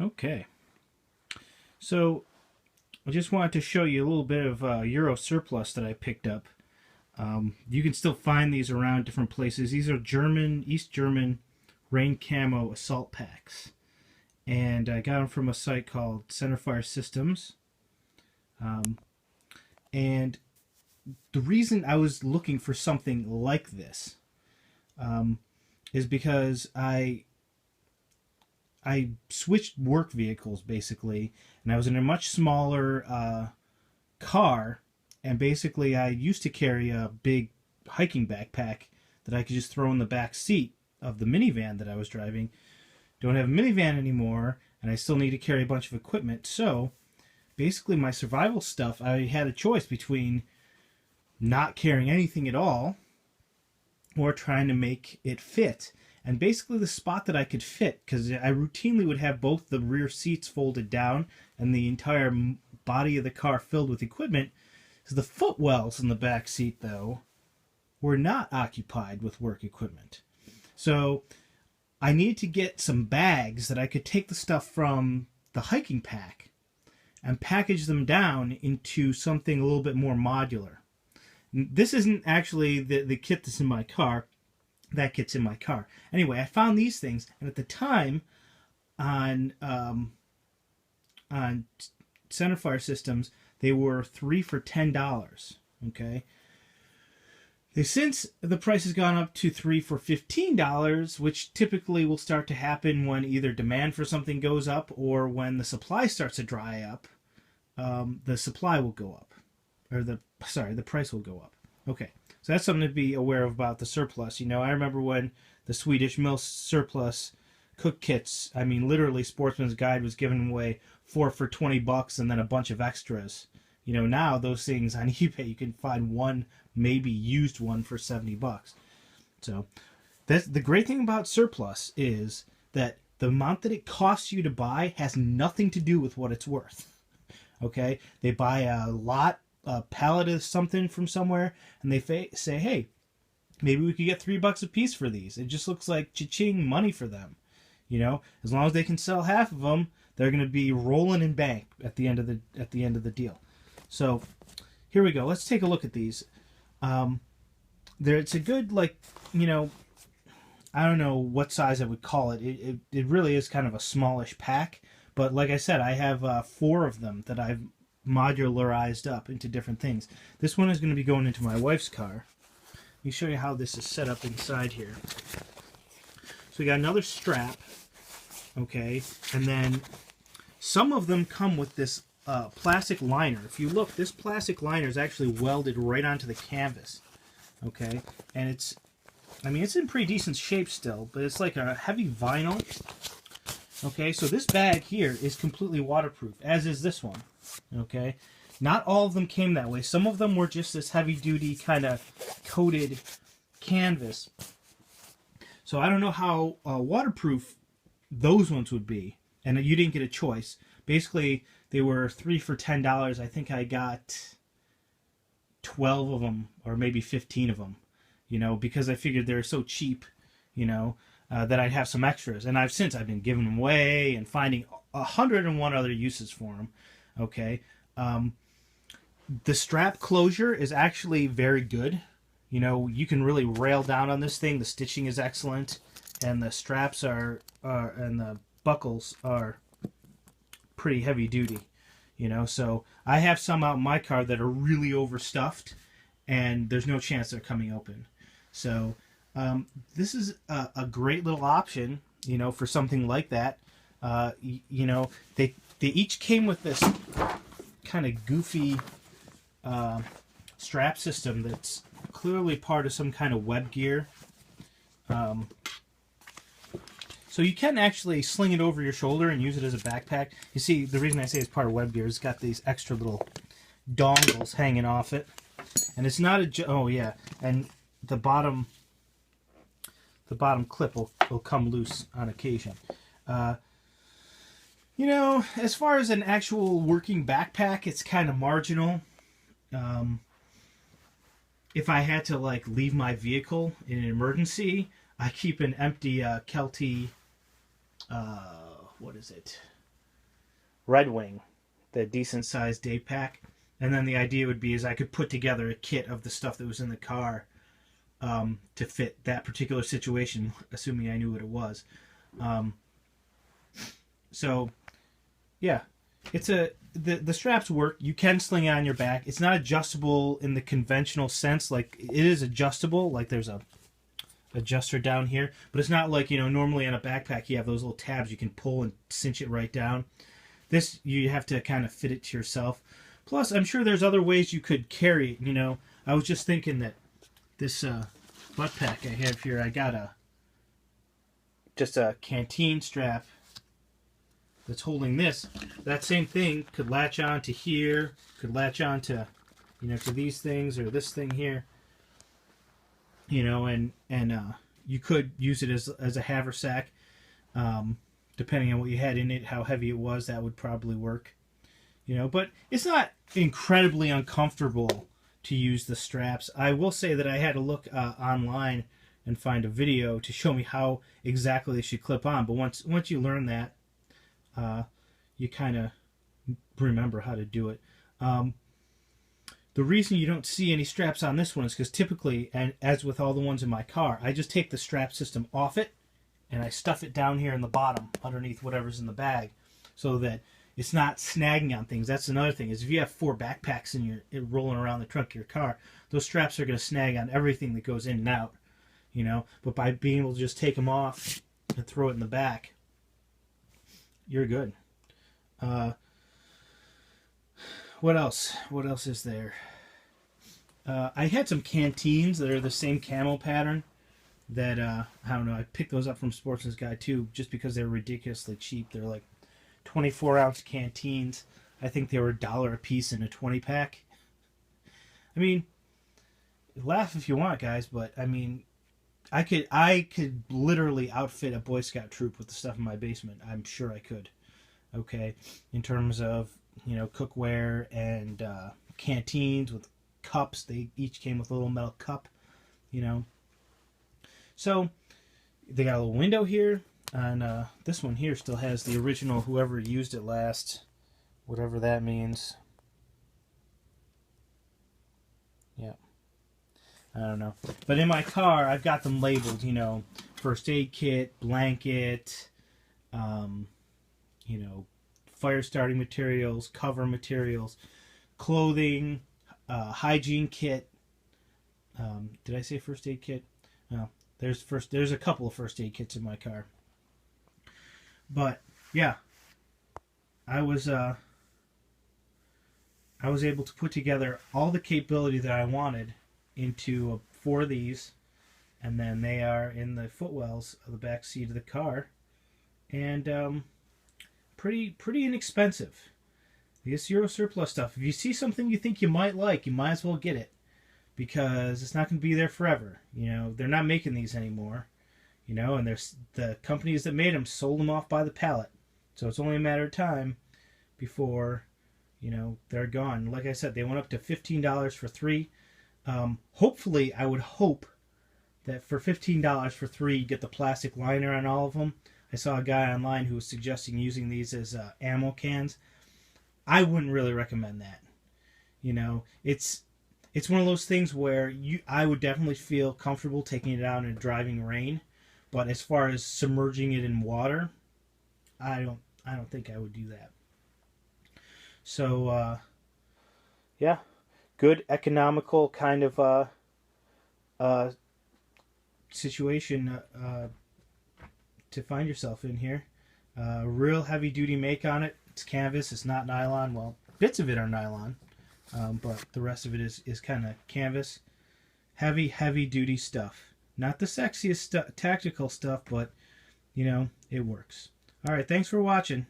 Okay, so I just wanted to show you a little bit of Euro surplus that I picked up. You can still find these around different places. These are East German rain camo assault packs, and I got them from a site called Centerfire Systems. And the reason I was looking for something like this is because I switched work vehicles basically, and I was in a much smaller car, and basically I used to carry a big hiking backpack that I could just throw in the back seat of the minivan that I was driving. Don't have a minivan anymore, and I still need to carry a bunch of equipment. So basically my survival stuff, I had a choice between not carrying anything at all or trying to make it fit. And basically the spot that I could fit, because I routinely would have both the rear seats folded down and the entire body of the car filled with equipment, because the footwells in the back seat, though, were not occupied with work equipment. So I needed to get some bags that I could take the stuff from the hiking pack and package them down into something a little bit more modular. This isn't actually the kit that's in my car. That kit's in my car. Anyway, I found these things, and at the time, on Centerfire Systems, they were 3 for $10. Okay. Since the price has gone up to 3 for $15, which typically will start to happen when either demand for something goes up or when the supply starts to dry up, the supply will go up, or the price will go up. Okay. So that's something to be aware of about the surplus. You know, I remember when the Swedish Mill surplus cook kits, I mean, literally Sportsman's Guide was giving away 4 for $20 and then a bunch of extras. You know, now those things on eBay, you can find one, maybe used one for $70. So that's the great thing about surplus, is that the amount that it costs you to buy has nothing to do with what it's worth. Okay? They buy a pallet of something from somewhere, and they say, hey, maybe we could get $3 a piece for these. It just looks like cha-ching money for them. You know, as long as they can sell half of them, they're going to be rolling in bank at the end of the deal. So here we go. Let's take a look at these. It's a good, like, you know, I don't know what size I would call it. It really is kind of a smallish pack, but like I said, I have 4 of them that I've modularized up into different things. This one is going to be going into my wife's car. Let me show you how this is set up inside here. So we got another strap, okay, and then some of them come with this plastic liner. If you look, this plastic liner is actually welded right onto the canvas, okay, and it's in pretty decent shape still, but it's like a heavy vinyl. Okay, so this bag here is completely waterproof, as is this one. Okay, not all of them came that way. Some of them were just this heavy-duty kind of coated canvas. So I don't know how waterproof those ones would be, and you didn't get a choice. Basically, they were 3 for $10. I think I got 12 of them, or maybe 15 of them. You know, because I figured they're so cheap. You know. That I'd have some extras, and I've been giving them away and finding 101 other uses for them. Okay, the strap closure is actually very good. You know, you can really rail down on this thing. The stitching is excellent, and the straps and the buckles are pretty heavy duty. You know, so I have some out in my car that are really overstuffed, and there's no chance they're coming open. So. This is a great little option, you know, for something like that. You know, they each came with this kind of goofy strap system that's clearly part of some kind of web gear. So you can actually sling it over your shoulder and use it as a backpack. You see, the reason I say it's part of web gear is it's got these extra little dongles hanging off it, and it's not and the bottom clip will come loose on occasion. You know, as far as an actual working backpack, it's kind of marginal. If I had to, like, leave my vehicle in an emergency, I keep an empty Kelty, what is it? Red Wing, the decent sized day pack. And then the idea would be is I could put together a kit of the stuff that was in the car to fit that particular situation, assuming I knew what it was. Um, so yeah, the straps work. You can sling it on your back. It's not adjustable in the conventional sense. Like it is adjustable. Like there's a adjuster down here, but it's not like, normally on a backpack you have those little tabs you can pull and cinch it right down. This, you have to kind of fit it to yourself. Plus, I'm sure there's other ways you could carry it. I was just thinking that this butt pack I have here, I got just a canteen strap that's holding this. That same thing could latch on to here, could latch on to, to these things or this thing here. And you could use it as a haversack, depending on what you had in it, how heavy it was. That would probably work, But it's not incredibly uncomfortable to use the straps. I will say that I had to look online and find a video to show me how exactly they should clip on. But once you learn that, you kind of remember how to do it. The reason you don't see any straps on this one is because typically, and as with all the ones in my car, I just take the strap system off it and I stuff it down here in the bottom underneath whatever's in the bag so that it's not snagging on things. That's another thing, is if you have 4 backpacks rolling around the trunk of your car, those straps are going to snag on everything that goes in and out, But by being able to just take them off and throw it in the back, you're good. What else? What else is there? I had some Canteens that are the same camo pattern that, I don't know, I picked those up from Sportsman's Guide too, just because they're ridiculously cheap. They're like 24-ounce Canteens. I think they were $1 a piece in a 20-pack. I mean, laugh if you want, guys, but I mean, I could literally outfit a Boy Scout troop with the stuff in my basement. I'm sure I could. Okay, in terms of cookware and canteens with cups. They each came with a little metal cup, So they got a little window here, and this one here still has the original, whoever used it last, whatever that means. Yeah, I don't know. But in my car, I've got them labeled, first aid kit, blanket, fire starting materials, cover materials, clothing, hygiene kit. Did I say first aid kit? No. There's a couple of first aid kits in my car. But yeah, I was able to put together all the capability that I wanted into 4 of these, and then they are in the footwells of the back seat of the car, and pretty inexpensive. This Euro surplus stuff, if you see something you think you might like, you might as well get it, because it's not going to be there forever. They're not making these anymore, and the companies that made them sold them off by the pallet, so it's only a matter of time before they're gone. Like I said, they went up to $15 for 3. Hopefully, I would hope that for $15 for 3 you get the plastic liner on all of them. I saw a guy online who was suggesting using these as ammo cans. I wouldn't really recommend that. It's one of those things where I would definitely feel comfortable taking it out in driving rain, but as far as submerging it in water, I don't think I would do that. So yeah, good economical kind of situation to find yourself in here. Real heavy duty make on it. It's canvas, it's not nylon. Well, bits of it are nylon, but the rest of it is kind of canvas. Heavy duty stuff. Not the sexiest tactical stuff, but it works. Alright, thanks for watching.